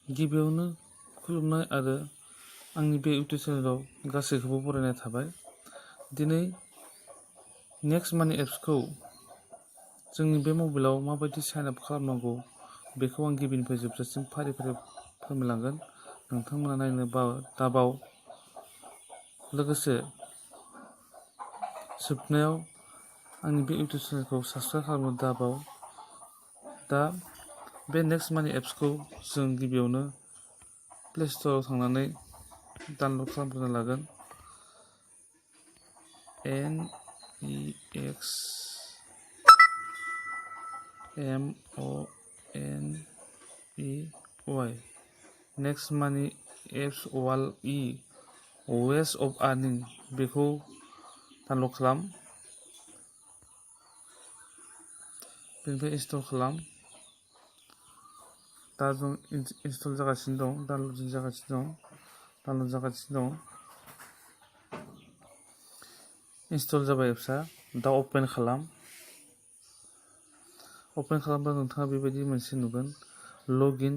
गिबियावनो खुलुमनाय आरो आंनि बे इउटुब चेनेलाव गासैखौबो बरायनाय थाबाय। दिनै नेक्स्ट मानि एप्सखौ जोंनि बे मबाइलाव माबायदि साइन आप खालामनांगौ बेखौ आं गिबिनिफ्राय जोबजासिम फारि फारि फोरमायलांगोन। नोंथांमोना नायनो दाबाव। लोगोसे जोबनायाव आंनि बे इउटुब चेनेलखौ साबस्क्राइब खालामनो दाबाव। दा बे नेक्स्ट मानि एप्सखौ जों गिबियावनो प्ले स्ट'राव थांनानै डाउनलड खालामग्रोना लागोन। NEXMONEY नेक्स्ट मानि एप्स वेस अफ आर्निं बेखौ डाउनलड खालाम। बेनिफ्राय इनस्टल खालाम। दा जों इनस्टल जागासिनो दं, डाउनलड जागासिनो दं। इनस्टल जाबाय एप्सआ। दा अपेन खालाम। अपेन खालामब्ला नोंथाङा बेबायदि मोनसे नुगोन। Login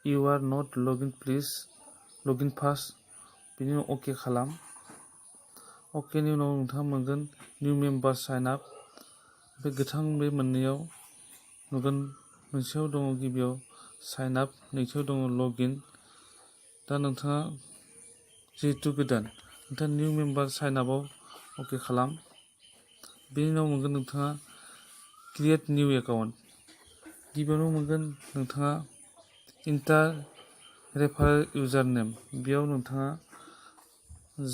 you are not login please login first. बिनि उनाव अके खालाम। अकेनि उनाव नोंथाङा मोनगोन निउ मेम्बार साइन आप। बे गोथां बे मोननैयाव नुगोन। मोनसेयाव दङ गिबियाव साइन आप, नैथियाव दङ लगइन। दा नोंथाङा जिहेतु गोदान, नोंथाङा निउ मेम्बार साइन आपआव अके खालाम। बेनि उनाव मोनगोन नोंथाङा क्रिएट निउ एकाउन्ट। गिबियावनो मोनगोन नोंथाङा इन्टार रेफारेल इउजार नेम। बेयाव नोंथाङा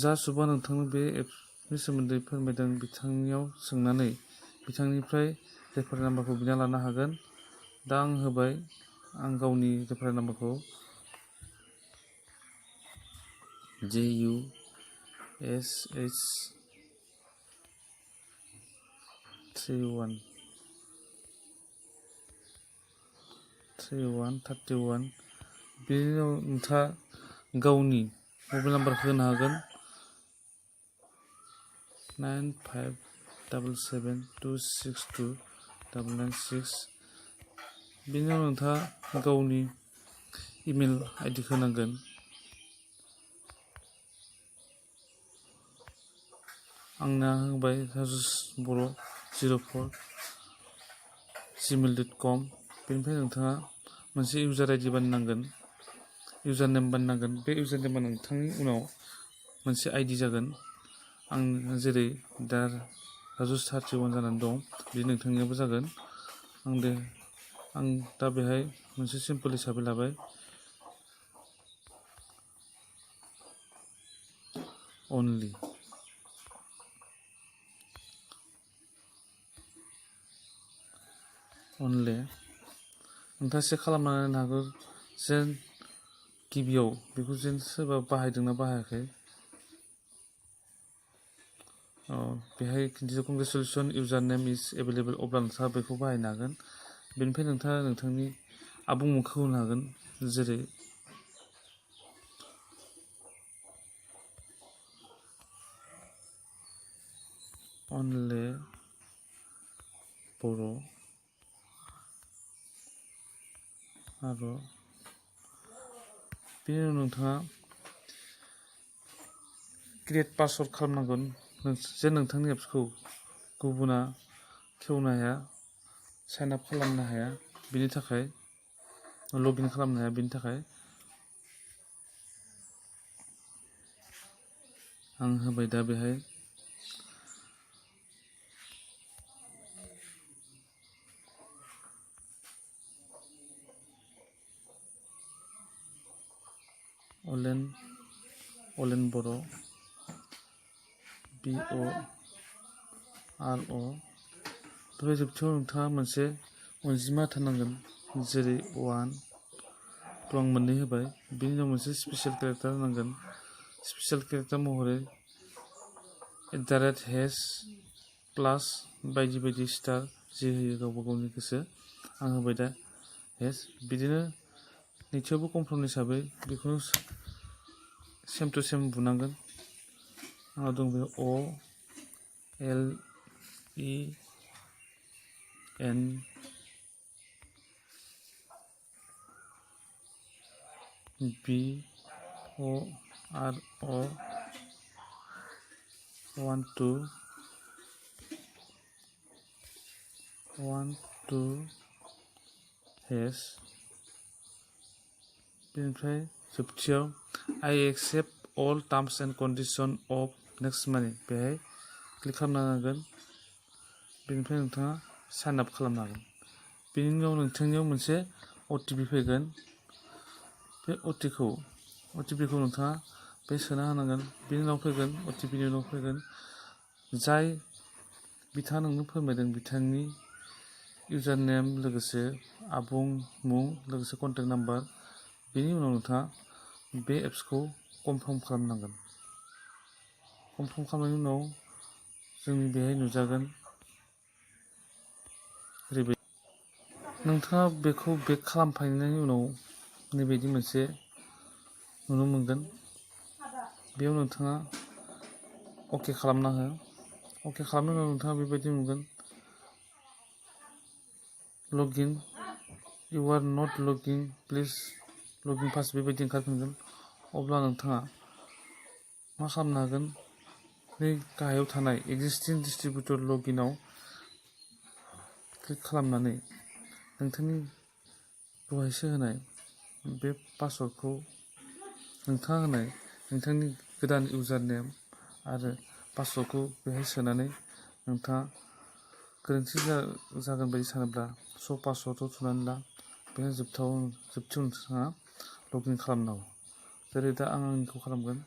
जा सुबुङा नोंथांनो बे एप्सनि सोमोन्दै फोरमायदों बिथांनियाव सोंनानै बिथांनिफ्राय रेफारेल नाम्बारखौ बिना लानो हागोन। दा आं होबाय आं गावनि रेफारेल नाम्बारखौ JUSH3131। बेनि उनाव नोंथाङा गावनि मबाइल नाम्बारखौ होनो हागोन 9577262996। बेनि उनाव नोंथाङा गावनि इमेल आइडि होनांगोन। आंना होबाय rajusboro04@gmail.com। बेनिफ्राय नोंथाङा मोनसे इउजार आइडि बानायनांगोन, इउजार नेम बानायनांगोन। बे इउजार नेमा नोंथांनि उनाव मोनसे आइडि जागोन। आं जेरै दा rajus31 जानानै दं, बे नोंथांनियाबो जागोन। आं दा बेहाय मोनसे सिम्पोल हिसाबै लाबाय अनलि। नोंथाङा चेक खालामनानै नायनो हागौ जेन गिबियाव बेखौ जेन सोरबा बाहायदोंना बाहायाखै। बेहाय कंग्रेचुलेसन इउजार नेम इज एभेलेबल। अब्ला नोंथाङा बेखौ बाहायनो हागोन। बेनिफ्राय नोंथाङा नोंथांनि आबुं मुंखौ होनो हागोन, जेरै अनले बर' आरो बेनि उनाव नोंथाङा क्रिएट पासवर्ड खालामनांगोन जे नोंथांनि एप्सखौ गुबुना खेवनो हाया, साइन आप खालामनो हाया, बिनि थाखाय लगइन खालामनो हाया। बिनि थाखाय आं होबाय दा बेहाय अलेन बर' BORO। बे जोबथियाव नोंथाङा मोनसे अनजिमा थानांगोन, जेरै 1। आं मोननै होबाय। बेनि उनाव मोनसे स्पेसियेल केरेक्टार होनांगोन। स्पेसियेल केरेक्टार महरै ## बायदि बायदि स्टार जि होयो गावबा गावनि गोसो। आं होबाय दा हेस। बिदिनो नैथियावबो कमफर्म हिसाबै बेखौनो सेम टु सेम बुनांगोन। आंनाव दं बे OLEN। BORO 12 hash बेनिफ्राय जोबथियाव I accept all terms and conditions of next money बेहाय क्लिक खालामनांगोन। बेनिफ्राय नोंथाङा साइन आप खालामनो हागोन। बेनि उनाव नोंथांनियाव मोनसे OTP फैगोन। बे OTP खौ नोंथाङा बे सोना होनांगोन। बेनि उनाव फैगोन OTP नि उनाव फैगोन जाय बिथाङा नोंनो फोरमायदों बिथांनि इउजार नेम लोगोसे आबुं मुं लोगोसे कन्टेक्ट नाम्बार। बेनि उनाव नोंथाङा बे एप्सखौ कनफार्म खालामनांगोन। कनफार्म खालामनायनि उनाव जोंनि बेहाय नुजागोन ओरैबायदि नोंथाङा बेखौ बेक खालामफायनायनि उनाव नैबायदि मोनसे नुनो मोनगोन। बेयाव नोंथाङा अके खालामना हो। अके खालामनायनि उनाव नोंथाङा बेबायदि नुगोन लगिन इउ आर नट लगिन प्लिज लगिन फार्स्ट बेबायदि ओंखारफिनगोन। अब्ला नोंथाङा मा खालामनो हागोन बे गाहायाव थानाय एक्जिस्टिं डिस्ट्रिबिउटर लगिनआव क्लिक खालामनानै नोंथांनि दहायसो होनाय बे पासवर्डखौ नोंथाङा होनाय नोंथांनि गोदान इउजार नेम आरो पासवर्डखौ बेहाय सोनानै नोंथाङा गोरोन्थि जागोन बायदि सानोब्ला पासवर्डआव थुनानै ला। बेहाय जोबथियाव नोंथाङा लगिन खालामनांगौ। जेरै दा आं आंनिखौ खालामगोन।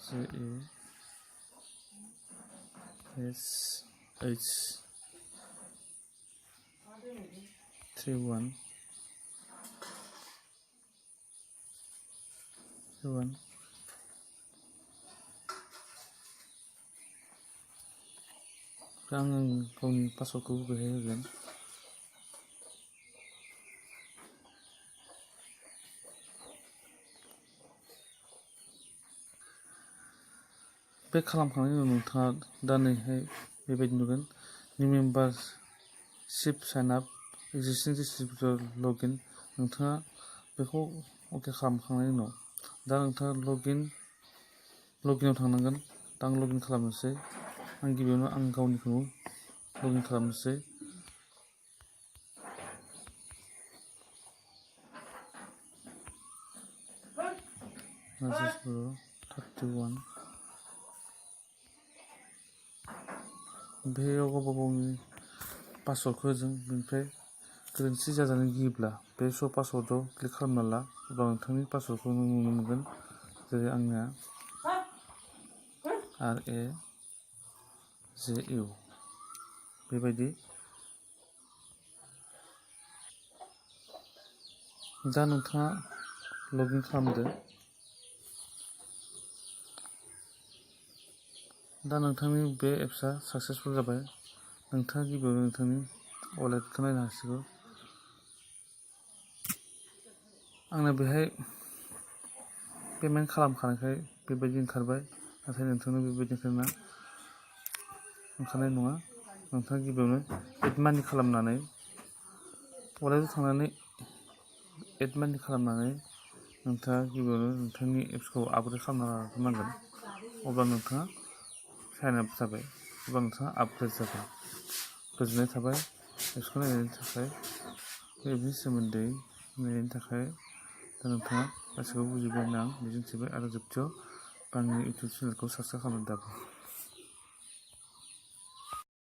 JASH31 आं गावनि पासवर्डखौ बेहाय होगोन। बे खालामखांनायनि उनाव नोंथाङा दा नैहाय बेबायदि नुगोन निउ मेम्बारशिप साइन आप एक्जिस्टिं डिस्ट्रिबिउटर लगिन। नोंथाङा बेखौ अके खालामखांनायनि उनाव दा नोंथाङा लगिनआव थांनांगोन। दा आं लगिन खालामनोसै। आं गिबियावनो आं गावनिखौ लगिन खालामनोसै। JASH31 बेयाव गावबा गावनि पासवर्डखौ होजों बेनिफ्राय गोरोन्थि जाजानो गियोब्ला बे पासवर्डआव क्लिक खालामना ला। अब्ला नोंथांनि पासवर्डखौ नुनो मोनगोन। जेरै आंनिया RAJU बेबायदि। दा नोंथाङा लगिन खालामदो। दा नोंथांनि बे एप्सआ साक्सेसफुल जाबाय। नोंथाङा गिबियावनो नोंथांनि वालेटखौ नायनो हासिगौ। आंना बेहाय पेमेन्ट खालामखानायखाय बेबायदि ओंखारबाय। नाथाय नोंथांनो बेबायदि ओंखारनाय नङा। नोंथाङा गिबियावनो एड मानि खालामनानै वालेटआव थांनानै एड मानि खालामनानै नोंथाङा गिबियावनो नोंथांनि एप्सखौ आपग्रेड खालामना लाग्रोनांगोन। अब्ला नोंथाङा साइन आप जाबाय। अब्ला नोंथाङा आपग्रेड जाबाय। गोजोननाय थाबाय एप्सखौ नायनायनि थाखाय। बे एप्सनि सोमोन्दै नायनायनि थाखाय दा नोंथाङा गासैखौबो बुजिबाय होनना आं मिजिंथिबाय आरो जोबथियाव आंनि इउटुब चेनेलखौ साबस्क्राइब खालामनो दाबाव।